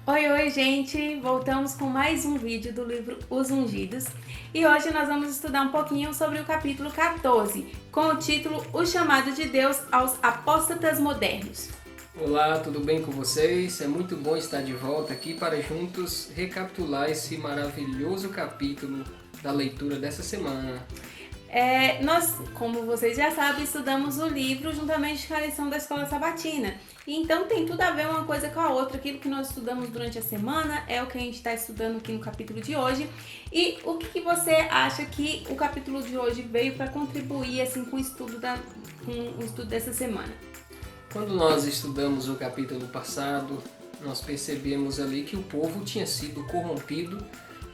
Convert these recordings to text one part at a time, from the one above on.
Oi, oi, gente! Voltamos com mais um vídeo do livro Os Ungidos e hoje nós vamos estudar um pouquinho sobre o capítulo 14, com o título O Chamado de Deus aos Apóstatas Modernos. Olá, tudo bem com vocês? É muito bom estar de volta aqui para juntos recapitular esse maravilhoso capítulo da leitura dessa semana. Nós, como vocês já sabem, estudamos o livro juntamente com a lição da Escola Sabatina. E então tem tudo a ver uma coisa com a outra. Aquilo que nós estudamos durante a semana é o que a gente está estudando aqui no capítulo de hoje. E o que você acha que o capítulo de hoje veio para contribuir assim, com o estudo dessa semana? Quando nós estudamos o capítulo passado, nós percebemos ali que o povo tinha sido corrompido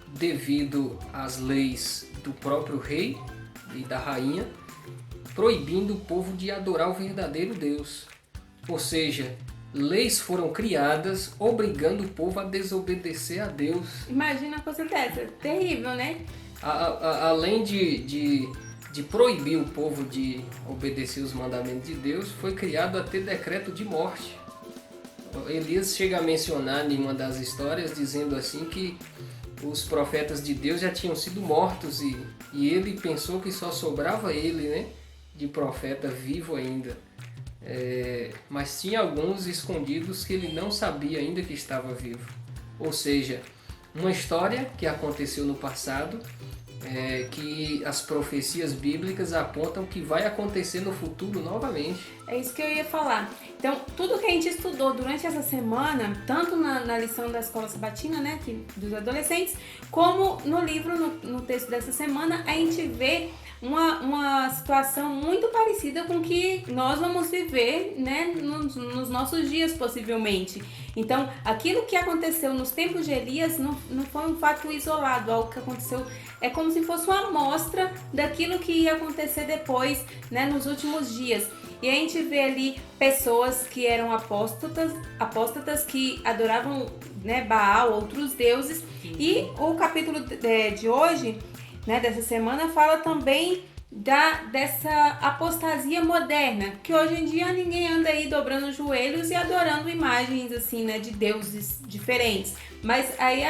devido às leis do próprio rei e da rainha, proibindo o povo de adorar o verdadeiro Deus. Ou seja, leis foram criadas obrigando o povo a desobedecer a Deus. Imagina uma coisa dessa, terrível, né? Além de proibir o povo de obedecer os mandamentos de Deus, foi criado até decreto de morte. Elias chega a mencionar em uma das histórias, dizendo assim que os profetas de Deus já tinham sido mortos e ele pensou que só sobrava ele, né, de profeta vivo ainda. Mas tinha alguns escondidos que ele não sabia ainda que estava vivo. Ou seja, uma história que aconteceu no passado, que as profecias bíblicas apontam que vai acontecer no futuro novamente. É isso que eu ia falar. Então, tudo que a gente estudou durante essa semana, tanto na lição da Escola Sabatina, né, dos adolescentes, como no livro, no texto dessa semana, a gente vê uma situação muito parecida com o que nós vamos viver, né, nos nossos dias, possivelmente. Então, aquilo que aconteceu nos tempos de Elias não foi um fato isolado, algo que aconteceu, é como se fosse uma amostra daquilo que ia acontecer depois, né, nos últimos dias. E a gente vê ali pessoas que eram apóstatas que adoravam, né, Baal, outros deuses. E o capítulo de hoje, né, dessa semana, fala também dessa apostasia moderna, que hoje em dia ninguém anda aí dobrando os joelhos e adorando imagens assim, né, de deuses diferentes. Mas aí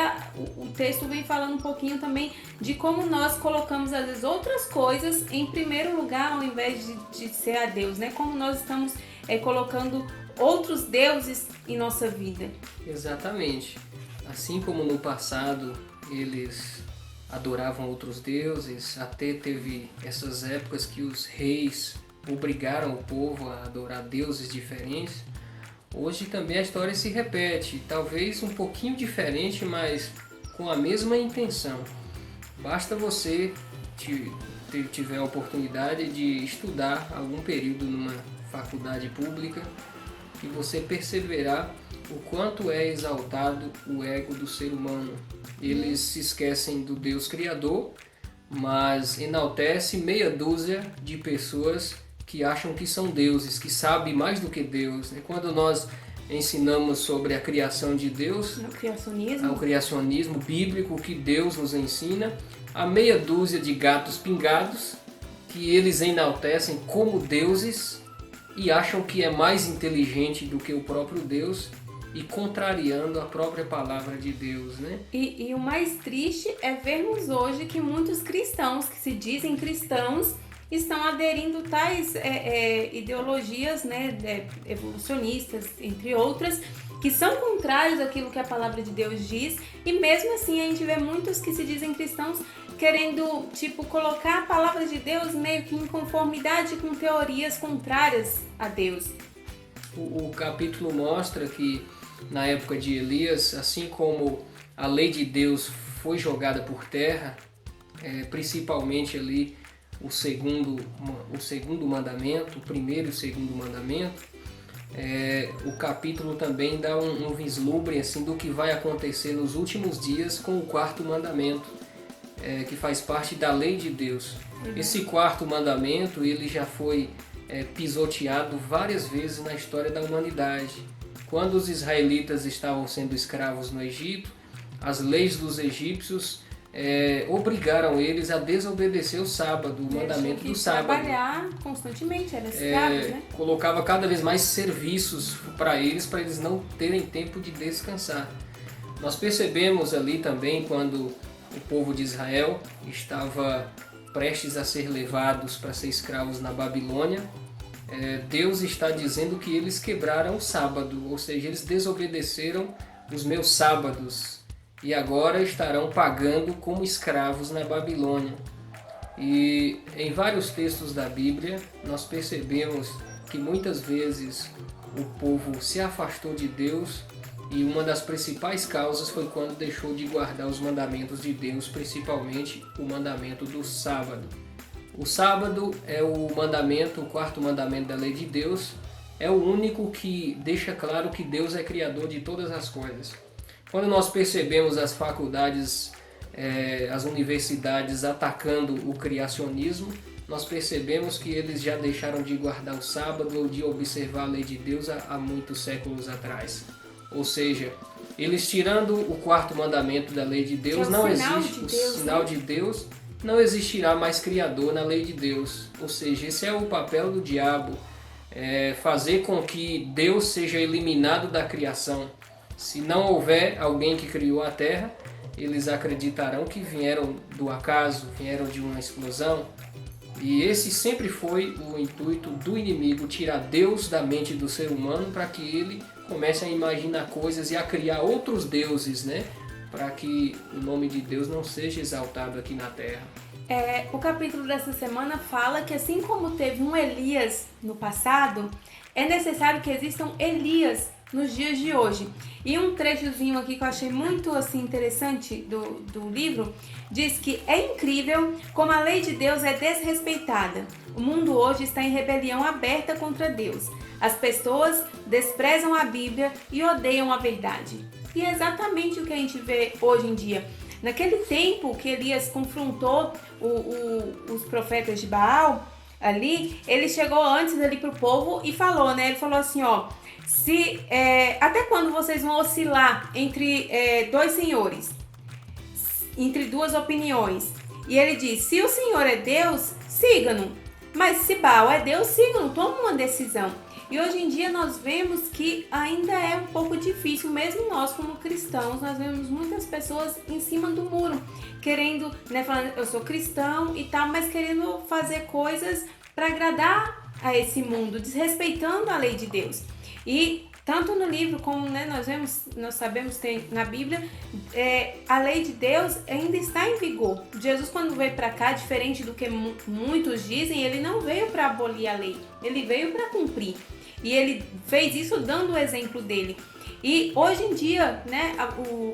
o texto vem falando um pouquinho também de como nós colocamos às vezes outras coisas em primeiro lugar ao invés de ser a Deus, né? Como nós estamos colocando outros deuses em nossa vida. Exatamente. Assim como no passado eles adoravam outros deuses, até teve essas épocas que os reis obrigaram o povo a adorar deuses diferentes. Hoje também a história se repete, talvez um pouquinho diferente, mas com a mesma intenção. Basta você tiver a oportunidade de estudar algum período numa faculdade pública e você perceberá o quanto é exaltado o ego do ser humano. Eles se esquecem do Deus Criador, mas enaltece meia dúzia de pessoas que acham que são deuses, que sabem mais do que Deus. Quando nós ensinamos sobre a criação de Deus, o criacionismo bíblico que Deus nos ensina, há meia dúzia de gatos pingados que eles enaltecem como deuses e acham que é mais inteligente do que o próprio Deus e contrariando a própria palavra de Deus, né? E o mais triste é vermos hoje que muitos cristãos que se dizem cristãos estão aderindo tais ideologias, né, evolucionistas, entre outras, que são contrários àquilo que a palavra de Deus diz, e mesmo assim a gente vê muitos que se dizem cristãos querendo, colocar a palavra de Deus meio que em conformidade com teorias contrárias a Deus. O capítulo mostra que na época de Elias, assim como a lei de Deus foi jogada por terra, principalmente ali o segundo mandamento, o primeiro e o segundo mandamento, o capítulo também dá um vislumbre assim, do que vai acontecer nos últimos dias com o quarto mandamento, que faz parte da lei de Deus. Esse quarto mandamento ele já foi pisoteado várias vezes na história da humanidade. Quando os israelitas estavam sendo escravos no Egito, as leis dos egípcios obrigaram eles a desobedecer o sábado, o mandamento do sábado. Trabalhar constantemente, eram escravos, né? Colocava cada vez mais serviços para eles não terem tempo de descansar. Nós percebemos ali também quando o povo de Israel estava prestes a ser levados para ser escravos na Babilônia, Deus está dizendo que eles quebraram o sábado, ou seja, eles desobedeceram os meus sábados e agora estarão pagando como escravos na Babilônia. E em vários textos da Bíblia nós percebemos que muitas vezes o povo se afastou de Deus e uma das principais causas foi quando deixou de guardar os mandamentos de Deus, principalmente o mandamento do sábado. O sábado é o mandamento, o quarto mandamento da lei de Deus, é o único que deixa claro que Deus é criador de todas as coisas. Quando nós percebemos as faculdades, as universidades atacando o criacionismo, nós percebemos que eles já deixaram de guardar o sábado ou de observar a lei de Deus há muitos séculos atrás. Ou seja, eles tirando o quarto mandamento da lei de Deus, não existe o sinal de Deus, não existirá mais criador na lei de Deus. Ou seja, esse é o papel do diabo, fazer com que Deus seja eliminado da criação. Se não houver alguém que criou a terra, eles acreditarão que vieram do acaso, vieram de uma explosão. E esse sempre foi o intuito do inimigo, tirar Deus da mente do ser humano para que ele comece a imaginar coisas e a criar outros deuses, né? Para que o nome de Deus não seja exaltado aqui na terra. O capítulo dessa semana fala que assim como teve um Elias no passado, é necessário que existam Elias nos dias de hoje. E um trechozinho aqui que eu achei muito assim, interessante do livro, diz que é incrível como a lei de Deus é desrespeitada. O mundo hoje está em rebelião aberta contra Deus. As pessoas desprezam a Bíblia e odeiam a verdade. E é exatamente o que a gente vê hoje em dia. Naquele tempo que Elias confrontou os profetas de Baal, ali, ele chegou antes ali para o povo e falou, né? Ele falou assim, ó, até quando vocês vão oscilar entre dois senhores, entre duas opiniões? E ele diz, se o Senhor é Deus, siga-no. Mas se Baal é Deus, siga-no, toma uma decisão. E hoje em dia nós vemos que ainda é um pouco difícil, mesmo nós como cristãos, nós vemos muitas pessoas em cima do muro, querendo, né, falando, eu sou cristão e tal, mas querendo fazer coisas para agradar a esse mundo, desrespeitando a lei de Deus. E tanto no livro como, né, nós sabemos que tem na Bíblia, a lei de Deus ainda está em vigor. Jesus, quando veio para cá, diferente do que muitos dizem, ele não veio para abolir a lei, ele veio para cumprir. E ele fez isso dando o exemplo dele. E hoje em dia, né,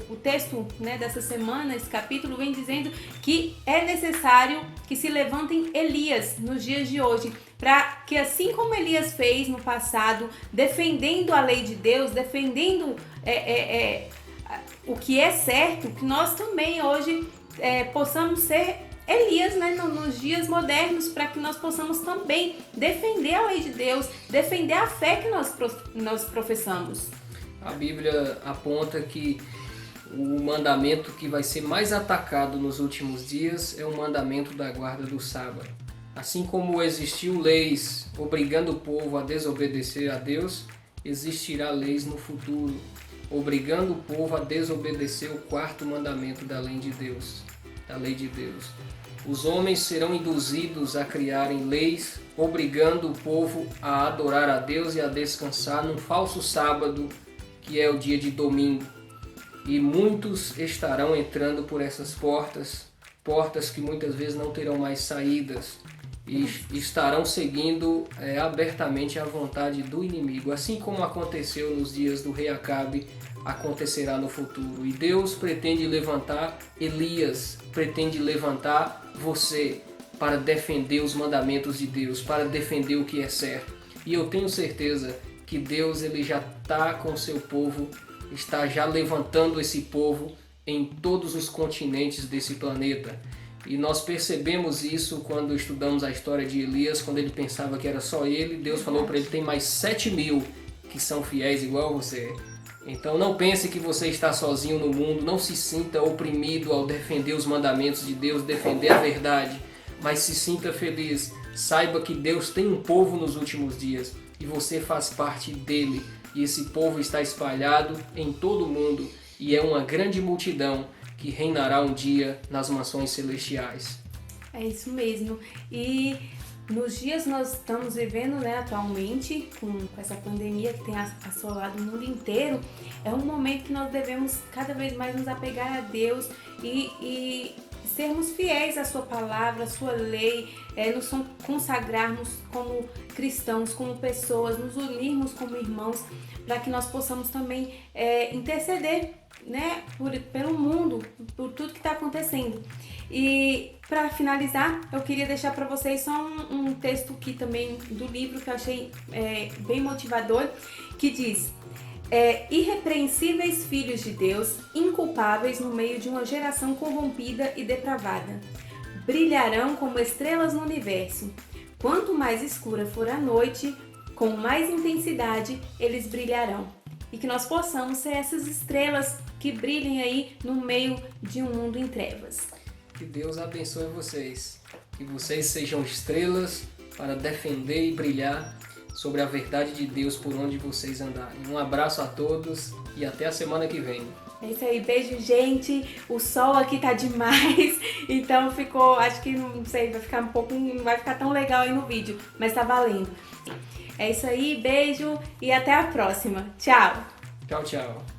o texto, né, dessa semana, esse capítulo, vem dizendo que é necessário que se levantem Elias nos dias de hoje, para que assim como Elias fez no passado, defendendo a lei de Deus, defendendo o que é certo, que nós também hoje possamos ser Elias, né, nos dias modernos, para que nós possamos também defender a lei de Deus, defender a fé que nós professamos. A Bíblia aponta que o mandamento que vai ser mais atacado nos últimos dias é o mandamento da guarda do sábado. Assim como existiu leis obrigando o povo a desobedecer a Deus, existirá leis no futuro obrigando o povo a desobedecer o quarto mandamento da lei de Deus. Os homens serão induzidos a criarem leis obrigando o povo a adorar a Deus e a descansar num falso sábado, que é o dia de domingo. E muitos estarão entrando por essas portas que muitas vezes não terão mais saídas, e estarão seguindo abertamente a vontade do inimigo. Assim como aconteceu nos dias do rei Acabe, acontecerá no futuro. E Deus pretende levantar Elias, pretende levantar você para defender os mandamentos de Deus, para defender o que é certo. E eu tenho certeza que Deus ele já está com o seu povo, está já levantando esse povo em todos os continentes desse planeta. E nós percebemos isso quando estudamos a história de Elias, quando ele pensava que era só ele. Deus falou para ele, tem mais 7.000 que são fiéis igual a você. Então não pense que você está sozinho no mundo, não se sinta oprimido ao defender os mandamentos de Deus, defender a verdade, mas se sinta feliz. Saiba que Deus tem um povo nos últimos dias e você faz parte dele. E esse povo está espalhado em todo o mundo. e é uma grande multidão que reinará um dia nas mansões celestiais. É isso mesmo. E nos dias nós estamos vivendo, né, atualmente, com essa pandemia que tem assolado o mundo inteiro, é um momento que nós devemos cada vez mais nos apegar a Deus e sermos fiéis à sua palavra, à sua lei, nos consagrarmos como cristãos, como pessoas, nos unirmos como irmãos, para que nós possamos também interceder, né, pelo mundo, por tudo que está acontecendo. E para finalizar, eu queria deixar para vocês só um texto aqui também do livro que eu achei bem motivador, que diz: irrepreensíveis filhos de Deus, inculpáveis no meio de uma geração corrompida e depravada, brilharão como estrelas no universo. Quanto mais escura for a noite, com mais intensidade eles brilharão. E que nós possamos ser essas estrelas que brilhem aí no meio de um mundo em trevas. Que Deus abençoe vocês. Que vocês sejam estrelas para defender e brilhar sobre a verdade de Deus por onde vocês andarem. Um abraço a todos e até a semana que vem. É isso aí, beijo, gente. O sol aqui tá demais, então ficou, acho que não sei, vai ficar não vai ficar tão legal aí no vídeo, mas tá valendo. É isso aí, beijo e até a próxima. Tchau! Tchau, tchau.